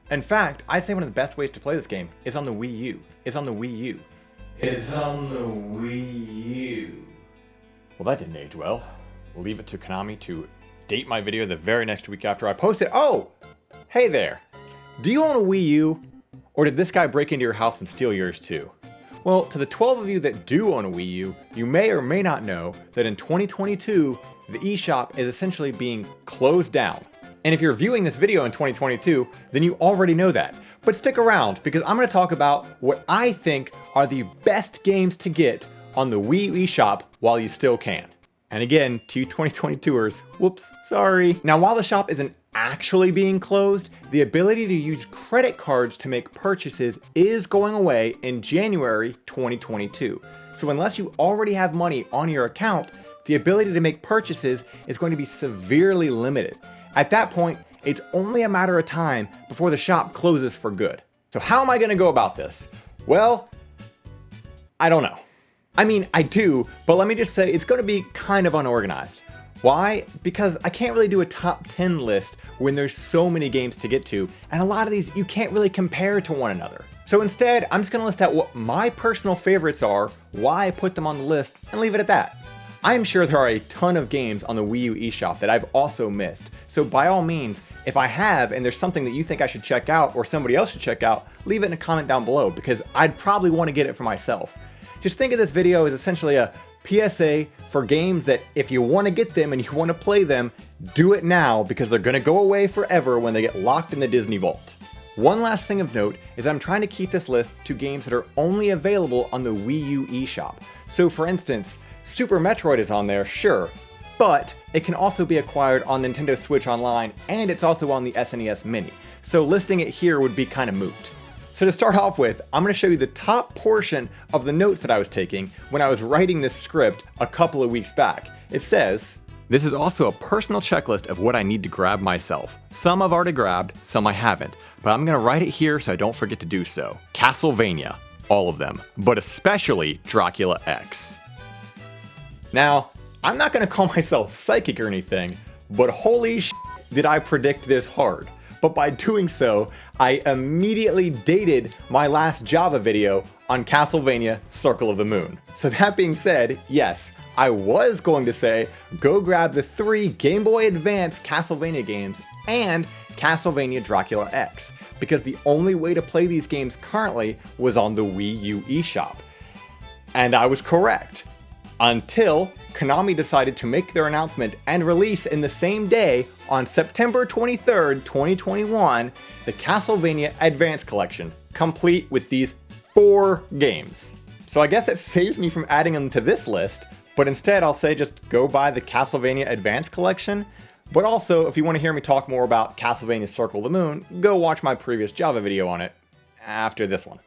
In fact, I'd say one of the best ways to play this game is on the Wii U. Is on the Wii U. Well, that didn't age well. We'll leave it to Konami to date my video the very next week after I post it. Oh! Hey there! Do you own a Wii U? Or did this guy break into your house and steal yours too? Well, to the 12 of you that do own a Wii U, you may or may not know that in 2022, the eShop is essentially being closed down. And if you're viewing this video in 2022, then you already know that. But stick around, because I'm going to talk about what I think are the best games to get on the Wii U eShop while you still can. And again, to you 2022ers, whoops, sorry. Now, while the shop isn't actually being closed, the ability to use credit cards to make purchases is going away in January 2022. So unless you already have money on your account, the ability to make purchases is going to be severely limited. At that point, it's only a matter of time before the shop closes for good. So how am I going to go about this? Well, I don't know. I mean, I do, but let me just say it's going to be kind of unorganized. Why? Because I can't really do a top 10 list when there's so many games to get to, and a lot of these you can't really compare to one another. So instead, I'm just going to list out what my personal favorites are, why I put them on the list, and leave it at that. I am sure there are a ton of games on the Wii U eShop that I've also missed, so by all means, if I have and there's something that you think I should check out or somebody else should check out, leave it in a comment down below because I'd probably want to get it for myself. Just think of this video as essentially a PSA for games that if you want to get them and you want to play them, do it now because they're going to go away forever when they get locked in the Disney Vault. One last thing of note is I'm trying to keep this list to games that are only available on the Wii U eShop. So for instance, Super Metroid is on there, sure, but it can also be acquired on Nintendo Switch Online and it's also on the SNES Mini. So listing it here would be kind of moot. So to start off with, I'm going to show you the top portion of the notes that I was taking when I was writing this script a couple of weeks back. It says, "This is also a personal checklist of what I need to grab myself. Some I've already grabbed, some I haven't, but I'm going to write it here so I don't forget to do so. Castlevania, all of them, but especially Dracula X." Now, I'm not going to call myself psychic or anything, but holy sh**, did I predict this hard. But by doing so, I immediately dated my last Java video on Castlevania Circle of the Moon. So that being said, yes, I was going to say, go grab the 3 Game Boy Advance Castlevania games and Castlevania Dracula X, because the only way to play these games currently was on the Wii U eShop. And I was correct. Until Konami decided to make their announcement and release in the same day on September 23rd, 2021, the Castlevania Advance Collection, complete with these 4 games. So I guess that saves me from adding them to this list, but instead I'll say just go buy the Castlevania Advance Collection. But also, if you want to hear me talk more about Castlevania Circle of the Moon, go watch my previous Java video on it after this one.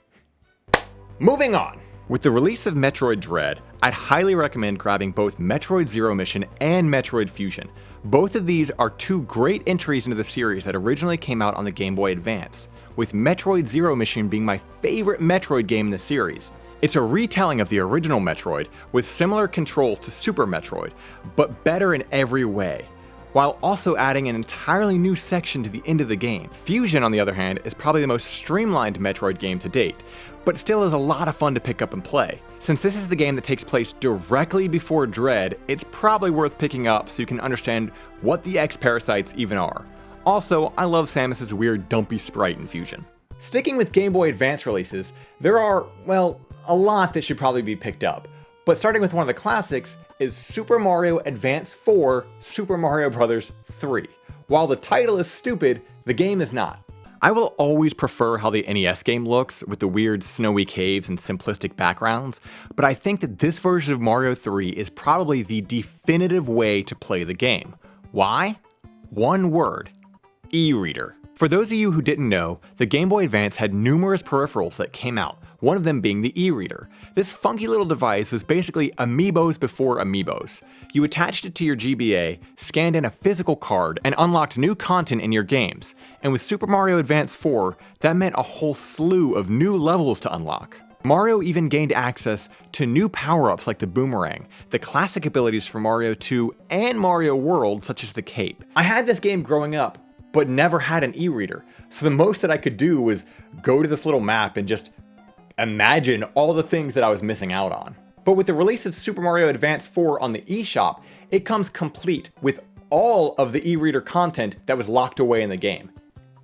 Moving on. With the release of Metroid Dread, I'd highly recommend grabbing both Metroid Zero Mission and Metroid Fusion. Both of these are 2 great entries into the series that originally came out on the Game Boy Advance, with Metroid Zero Mission being my favorite Metroid game in the series. It's a retelling of the original Metroid with similar controls to Super Metroid, but better in every way, while also adding an entirely new section to the end of the game. Fusion, on the other hand, is probably the most streamlined Metroid game to date, but still is a lot of fun to pick up and play. Since this is the game that takes place directly before Dread, it's probably worth picking up so you can understand what the X-Parasites even are. Also, I love Samus's weird dumpy sprite in Fusion. Sticking with Game Boy Advance releases, there are, well, a lot that should probably be picked up. But starting with one of the classics is Super Mario Advance 4 Super Mario Bros. 3. While the title is stupid, the game is not. I will always prefer how the NES game looks with the weird snowy caves and simplistic backgrounds, but I think that this version of Mario 3 is probably the definitive way to play the game. Why? One word: e-reader. For those of you who didn't know, the Game Boy Advance had numerous peripherals that came out, one of them being the e-reader. This funky little device was basically Amiibos before Amiibos. You attached it to your GBA, scanned in a physical card, and unlocked new content in your games. And with Super Mario Advance 4, that meant a whole slew of new levels to unlock. Mario even gained access to new power-ups like the boomerang, the classic abilities from Mario 2 and Mario World such as the cape. I had this game growing up, but never had an e-reader. So the most that I could do was go to this little map and just imagine all the things that I was missing out on. But with the release of Super Mario Advance 4 on the eShop, it comes complete with all of the e-reader content that was locked away in the game.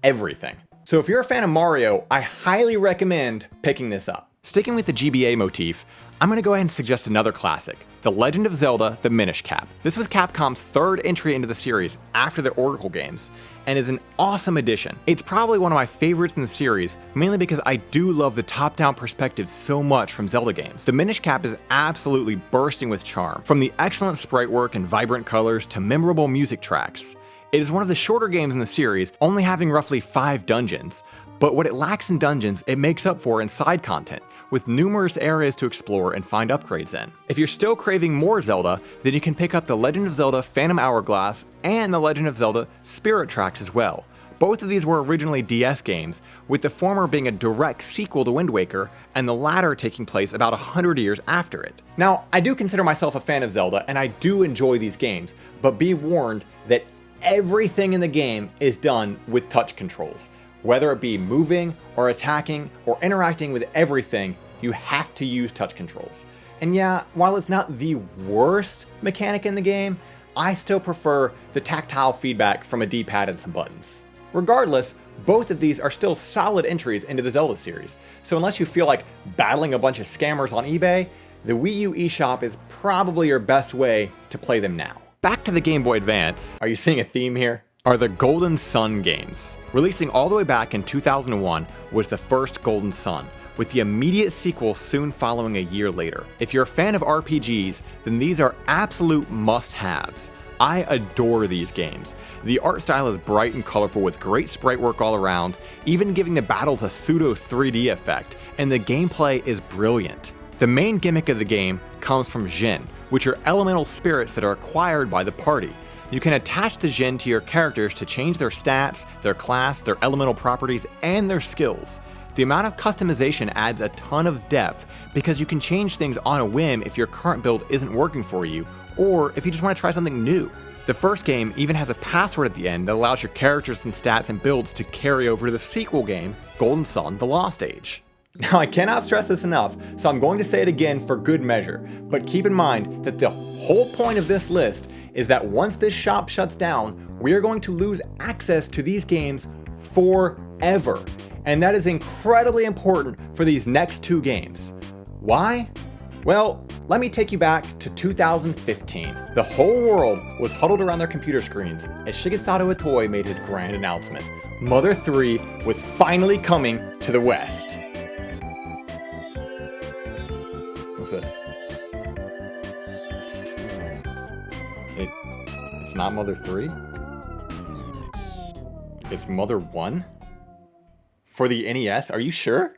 Everything. So if you're a fan of Mario, I highly recommend picking this up. Sticking with the GBA motif, I'm going to go ahead and suggest another classic, The Legend of Zelda: The Minish Cap. This was Capcom's third entry into the series after the Oracle games, and is an awesome addition. It's probably one of my favorites in the series, mainly because I do love the top-down perspective so much from Zelda games. The Minish Cap is absolutely bursting with charm, from the excellent sprite work and vibrant colors to memorable music tracks. It is one of the shorter games in the series, only having roughly 5 dungeons, but what it lacks in dungeons, it makes up for in side content, with numerous areas to explore and find upgrades in. If you're still craving more Zelda, then you can pick up The Legend of Zelda Phantom Hourglass and The Legend of Zelda Spirit Tracks as well. Both of these were originally DS games, with the former being a direct sequel to Wind Waker, and the latter taking place about 100 years after it. Now, I do consider myself a fan of Zelda, and I do enjoy these games, but be warned that everything in the game is done with touch controls. Whether it be moving, or attacking, or interacting with everything, you have to use touch controls. And yeah, while it's not the worst mechanic in the game, I still prefer the tactile feedback from a D-pad and some buttons. Regardless, both of these are still solid entries into the Zelda series, so unless you feel like battling a bunch of scammers on eBay, the Wii U eShop is probably your best way to play them now. Back to the Game Boy Advance. Are you seeing a theme here? Are the Golden Sun games. Releasing all the way back in 2001 was the first Golden Sun, with the immediate sequel soon following a year later. If you're a fan of RPGs, then these are absolute must-haves. I adore these games. The art style is bright and colorful with great sprite work all around, even giving the battles a pseudo 3D effect, and the gameplay is brilliant. The main gimmick of the game comes from Djinn, which are elemental spirits that are acquired by the party. You can attach the Djinn to your characters to change their stats, their class, their elemental properties, and their skills. The amount of customization adds a ton of depth because you can change things on a whim if your current build isn't working for you, or if you just want to try something new. The first game even has a password at the end that allows your characters and stats and builds to carry over to the sequel game, Golden Sun: The Lost Age. Now, I cannot stress this enough, so I'm going to say it again for good measure, but keep in mind that the whole point of this list is that once this shop shuts down, we are going to lose access to these games forever. And that is incredibly important for these next 2 games. Why? Well, let me take you back to 2015. The whole world was huddled around their computer screens as Shigesato Itoi made his grand announcement. Mother 3 was finally coming to the West. What's this? It's not Mother 3? It's Mother 1? For the NES? Are you sure?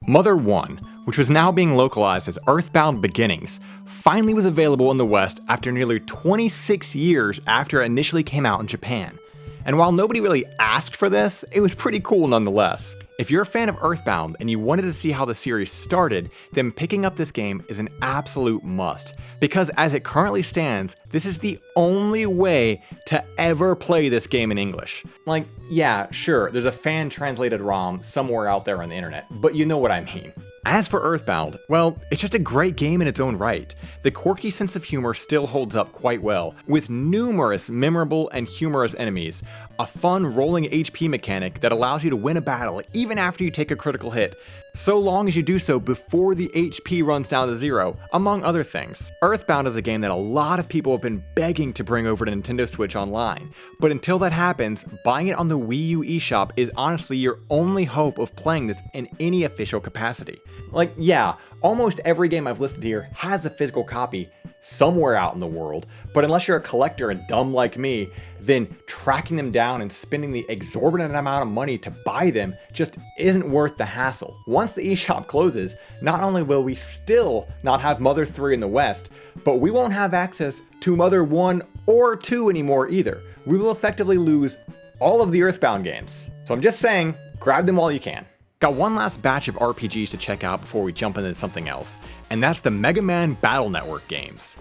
Mother 1, which was now being localized as Earthbound Beginnings, finally was available in the West after nearly 26 years after it initially came out in Japan. And while nobody really asked for this, it was pretty cool nonetheless. If you're a fan of Earthbound and you wanted to see how the series started, then picking up this game is an absolute must, because as it currently stands, this is the only way to ever play this game in English. Like, yeah, sure, there's a fan-translated ROM somewhere out there on the internet, but you know what I mean. As for Earthbound, well, it's just a great game in its own right. The quirky sense of humor still holds up quite well, with numerous memorable and humorous enemies, a fun rolling HP mechanic that allows you to win a battle even after you take a critical hit, so long as you do so before the HP runs down to 0, among other things. Earthbound is a game that a lot of people have been begging to bring over to Nintendo Switch Online, but until that happens, buying it on the Wii U eShop is honestly your only hope of playing this in any official capacity. Like, yeah, almost every game I've listed here has a physical copy somewhere out in the world, but unless you're a collector and dumb like me, then tracking them down and spending the exorbitant amount of money to buy them just isn't worth the hassle. Once the eShop closes, not only will we still not have Mother 3 in the West, but we won't have access to Mother 1 or 2 anymore either. We will effectively lose all of the Earthbound games. So I'm just saying, grab them while you can. Got one last batch of RPGs to check out before we jump into something else, and that's the Mega Man Battle Network games.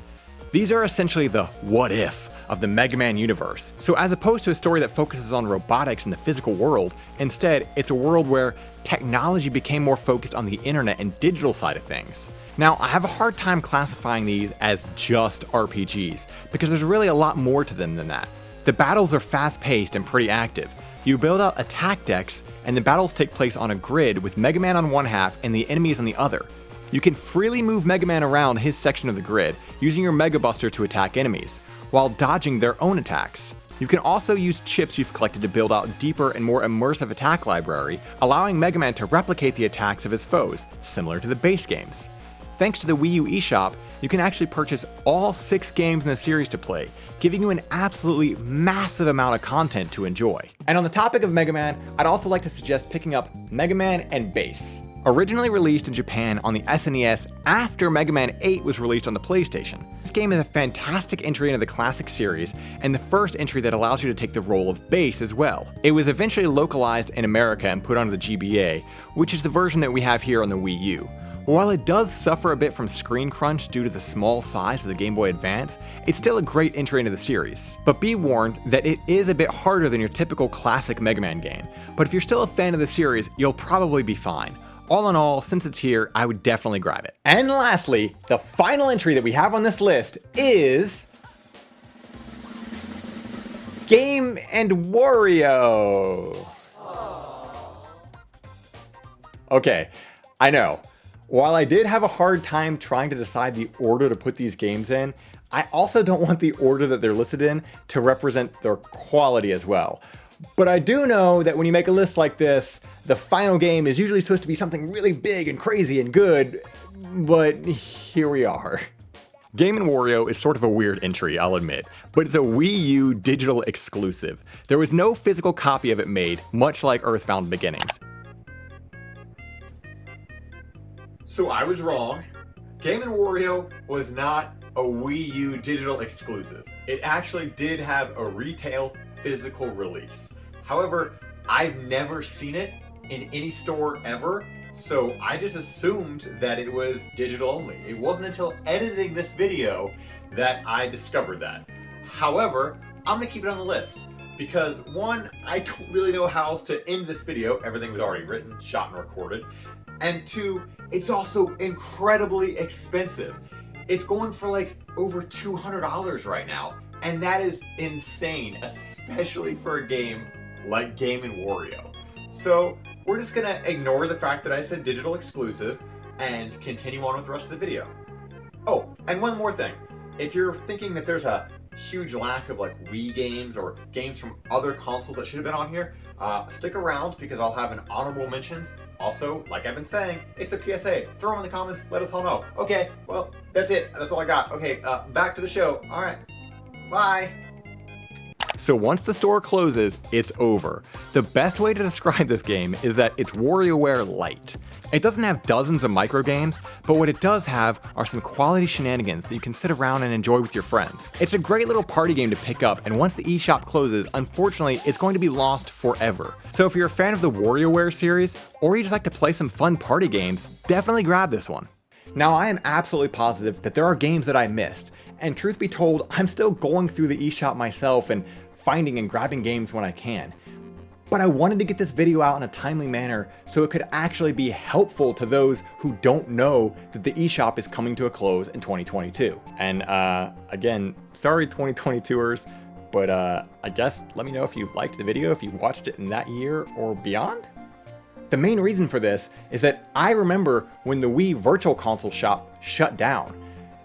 These are essentially the what if of the Mega Man universe. So as opposed to a story that focuses on robotics in the physical world, instead it's a world where technology became more focused on the internet and digital side of things. Now, I have a hard time classifying these as just RPGs, because there's really a lot more to them than that. The battles are fast-paced and pretty active. You build out attack decks, and the battles take place on a grid with Mega Man on one half and the enemies on the other. You can freely move Mega Man around his section of the grid, using your Mega Buster to attack enemies, while dodging their own attacks. You can also use chips you've collected to build out deeper and more immersive attack library, allowing Mega Man to replicate the attacks of his foes, similar to the base games. Thanks to the Wii U eShop, you can actually purchase all 6 games in the series to play, giving you an absolutely massive amount of content to enjoy. And on the topic of Mega Man, I'd also like to suggest picking up Mega Man and Bass. Originally released in Japan on the SNES after Mega Man 8 was released on the PlayStation. This game is a fantastic entry into the classic series, and the first entry that allows you to take the role of Bass as well. It was eventually localized in America and put onto the GBA, which is the version that we have here on the Wii U. While it does suffer a bit from screen crunch due to the small size of the Game Boy Advance, it's still a great entry into the series. But be warned that it is a bit harder than your typical classic Mega Man game, but if you're still a fan of the series, you'll probably be fine. All in all, since it's here, I would definitely grab it. And lastly, the final entry that we have on this list is Game and Wario. Okay, I know. While I did have a hard time trying to decide the order to put these games in, I also don't want the order that they're listed in to represent their quality as well. But I do know that when you make a list like this, the final game is usually supposed to be something really big and crazy and good, but here we are. Game & Wario is sort of a weird entry, I'll admit, but it's a Wii U digital exclusive. There was no physical copy of it made, much like Earthbound beginnings. So I was wrong. Game & Wario was not a Wii U digital exclusive. It actually did have a retail physical release. However, I've never seen it in any store ever, so I just assumed that it was digital only. It wasn't until editing this video that I discovered that. However, I'm gonna keep it on the list because 1, I don't really know how else to end this video. Everything was already written, shot, and recorded. And 2, it's also incredibly expensive. It's going for like over $200 right now. And that is insane, especially for a game like Game & Wario. So we're just gonna ignore the fact that I said digital exclusive and continue on with the rest of the video. Oh, and one more thing. If you're thinking that there's a huge lack of like Wii games or games from other consoles that should have been on here, stick around because I'll have an honorable mentions. Also, like I've been saying, it's a PSA. Throw them in the comments, let us all know. Okay, well, that's it. That's all I got. Okay, back to the show. All right, bye. So once the store closes, it's over. The best way to describe this game is that it's WarioWare Light. It doesn't have dozens of micro games, but what it does have are some quality shenanigans that you can sit around and enjoy with your friends. It's a great little party game to pick up, and once the eShop closes, unfortunately, it's going to be lost forever. So if you're a fan of the WarioWare series, or you just like to play some fun party games, definitely grab this one. Now, I am absolutely positive that there are games that I missed, and truth be told, I'm still going through the eShop myself and finding and grabbing games when I can. But I wanted to get this video out in a timely manner so it could actually be helpful to those who don't know that the eShop is coming to a close in 2022. And again, sorry 2022ers, but I guess let me know if you liked the video, if you watched it in that year or beyond. The main reason for this is that I remember when the Wii Virtual Console shop shut down.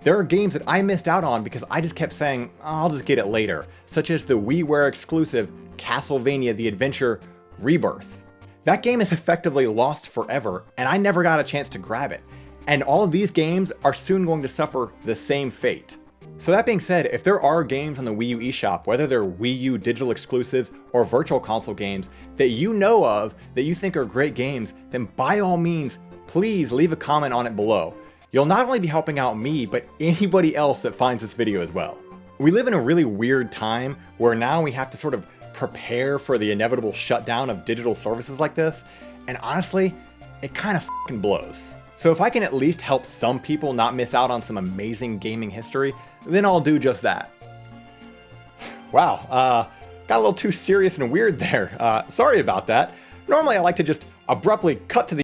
There are games that I missed out on because I just kept saying, oh, I'll just get it later, such as the WiiWare exclusive Castlevania The Adventure Rebirth. That game is effectively lost forever, and I never got a chance to grab it. And all of these games are soon going to suffer the same fate. So that being said, if there are games on the Wii U eShop, whether they're Wii U digital exclusives or virtual console games that you know of that you think are great games, then by all means, please leave a comment on it below. You'll not only be helping out me, but anybody else that finds this video as well. We live in a really weird time where now we have to sort of prepare for the inevitable shutdown of digital services like this, and honestly, it kind of fucking blows. So if I can at least help some people not miss out on some amazing gaming history, then I'll do just that. Wow, got a little too serious and weird there. Sorry about that. Normally I like to just abruptly cut to the